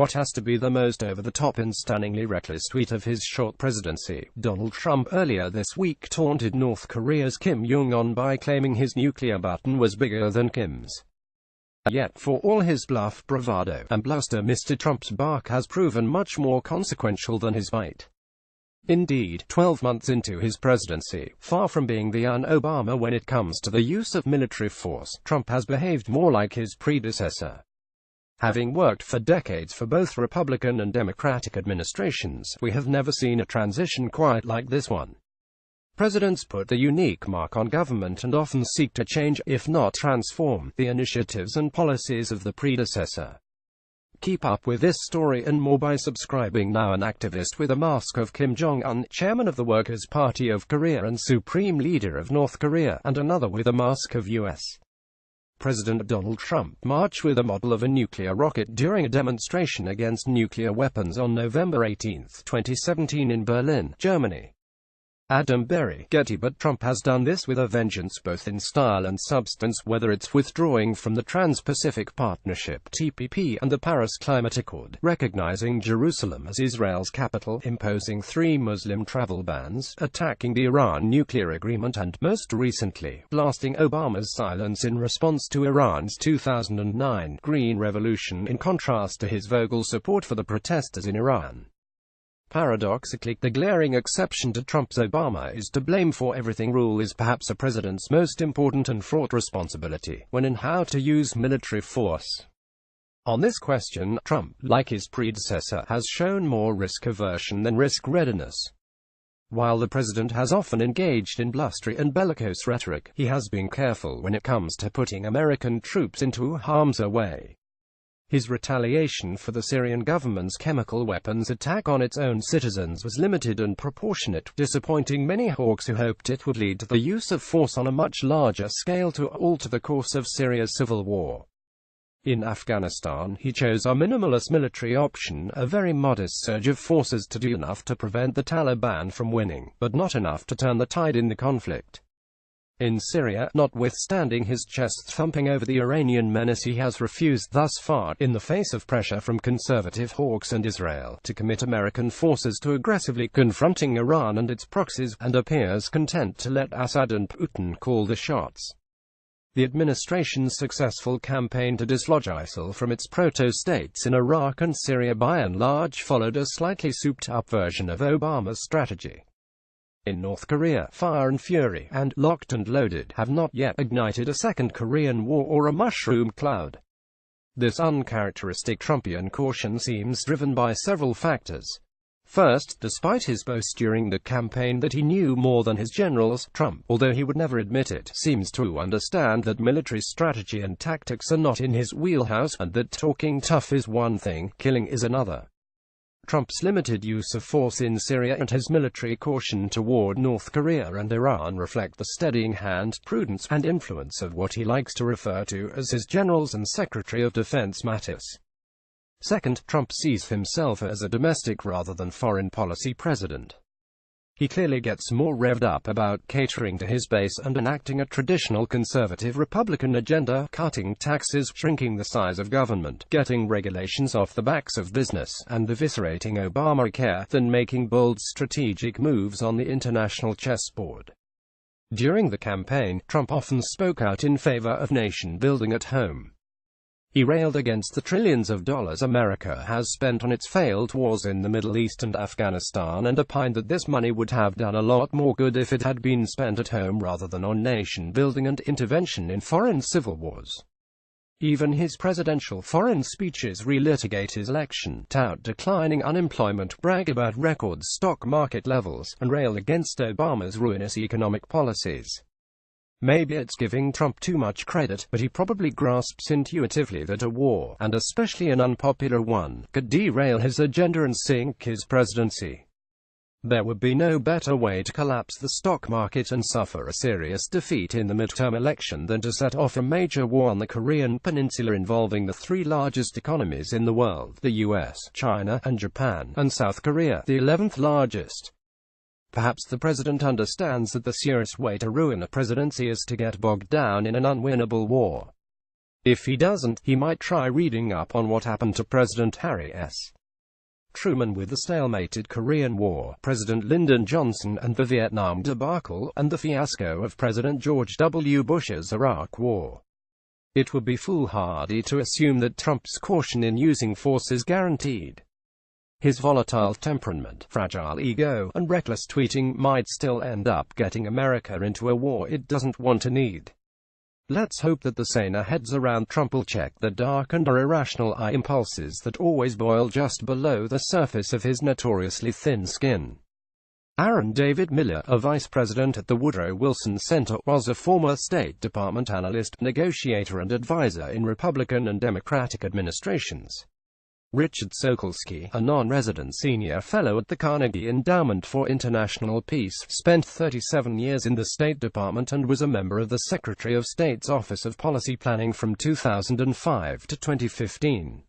what has to be the most over-the-top and stunningly reckless tweet of his short presidency. Donald Trump earlier this week taunted North Korea's Kim Jong-un by claiming his nuclear button was bigger than Kim's. Yet, for all his bluff, bravado, and bluster, Mr. Trump's bark has proven much more consequential than his bite. Indeed, 12 months into his presidency, far from being the un-Obama when it comes to the use of military force, Trump has behaved more like his predecessor. Having worked for decades for both Republican and Democratic administrations, we have never seen a transition quite like this one. Presidents put the unique mark on government and often seek to change, if not transform, the initiatives and policies of the predecessor. Keep up with this story and more by subscribing now. An activist with a mask of Kim Jong-un, chairman of the Workers' Party of Korea and supreme leader of North Korea, and another with a mask of U.S. President Donald Trump, marched with a model of a nuclear rocket during a demonstration against nuclear weapons on November 18, 2017 in Berlin, Germany. Adam Berry, Getty. But Trump has done this with a vengeance, both in style and substance, whether it's withdrawing from the Trans-Pacific Partnership (TPP) and the Paris Climate Accord, recognizing Jerusalem as Israel's capital, imposing 3 Muslim travel bans, attacking the Iran nuclear agreement, and, most recently, blasting Obama's silence in response to Iran's 2009 Green Revolution, in contrast to his vocal support for the protesters in Iran. Paradoxically, the glaring exception to Trump's Obama is to blame for everything rule is perhaps a president's most important and fraught responsibility, when and how to use military force. On this question, Trump, like his predecessor, has shown more risk aversion than risk readiness. While the president has often engaged in blustery and bellicose rhetoric, he has been careful when it comes to putting American troops into harm's way. His retaliation for the Syrian government's chemical weapons attack on its own citizens was limited and proportionate, disappointing many hawks who hoped it would lead to the use of force on a much larger scale to alter the course of Syria's civil war. In Afghanistan, he chose a minimalist military option, a very modest surge of forces to do enough to prevent the Taliban from winning, but not enough to turn the tide in the conflict. In Syria, notwithstanding his chest thumping over the Iranian menace, he has refused thus far, in the face of pressure from conservative hawks and Israel, to commit American forces to aggressively confronting Iran and its proxies, and appears content to let Assad and Putin call the shots. The administration's successful campaign to dislodge ISIL from its proto-states in Iraq and Syria by and large followed a slightly souped-up version of Obama's strategy. In North Korea, fire and fury, and locked and loaded, have not yet ignited a second Korean War or a mushroom cloud. This uncharacteristic Trumpian caution seems driven by several factors. First, despite his boast during the campaign that he knew more than his generals, Trump, although he would never admit it, seems to understand that military strategy and tactics are not in his wheelhouse, and that talking tough is one thing, killing is another. Trump's limited use of force in Syria and his military caution toward North Korea and Iran reflect the steadying hand, prudence, and influence of what he likes to refer to as his generals and Secretary of Defense Mattis. Second, Trump sees himself as a domestic rather than foreign policy president. He clearly gets more revved up about catering to his base and enacting a traditional conservative Republican agenda, cutting taxes, shrinking the size of government, getting regulations off the backs of business, and eviscerating Obamacare, than making bold strategic moves on the international chessboard. During the campaign, Trump often spoke out in favor of nation building at home. He railed against the trillions of dollars America has spent on its failed wars in the Middle East and Afghanistan, and opined that this money would have done a lot more good if it had been spent at home rather than on nation building and intervention in foreign civil wars. Even his presidential foreign speeches relitigate his election, tout declining unemployment, brag about record stock market levels, and rail against Obama's ruinous economic policies. Maybe it's giving Trump too much credit, but he probably grasps intuitively that a war, and especially an unpopular one, could derail his agenda and sink his presidency. There would be no better way to collapse the stock market and suffer a serious defeat in the midterm election than to set off a major war on the Korean peninsula involving the 3 largest economies in the world, the US, China, and Japan, and South Korea, the 11th largest. Perhaps the president understands that the surest way to ruin a presidency is to get bogged down in an unwinnable war. If he doesn't, he might try reading up on what happened to President Harry S. Truman with the stalemated Korean War, President Lyndon Johnson and the Vietnam debacle, and the fiasco of President George W. Bush's Iraq War. It would be foolhardy to assume that Trump's caution in using force is guaranteed. His volatile temperament, fragile ego, and reckless tweeting might still end up getting America into a war it doesn't want to need. Let's hope that the saner heads around Trump will check the dark and irrational impulses that always boil just below the surface of his notoriously thin skin. Aaron David Miller, a vice president at the Woodrow Wilson Center, was a former State Department analyst, negotiator and advisor in Republican and Democratic administrations. Richard Sokolsky, a non-resident senior fellow at the Carnegie Endowment for International Peace, spent 37 years in the State Department and was a member of the Secretary of State's Office of Policy Planning from 2005 to 2015.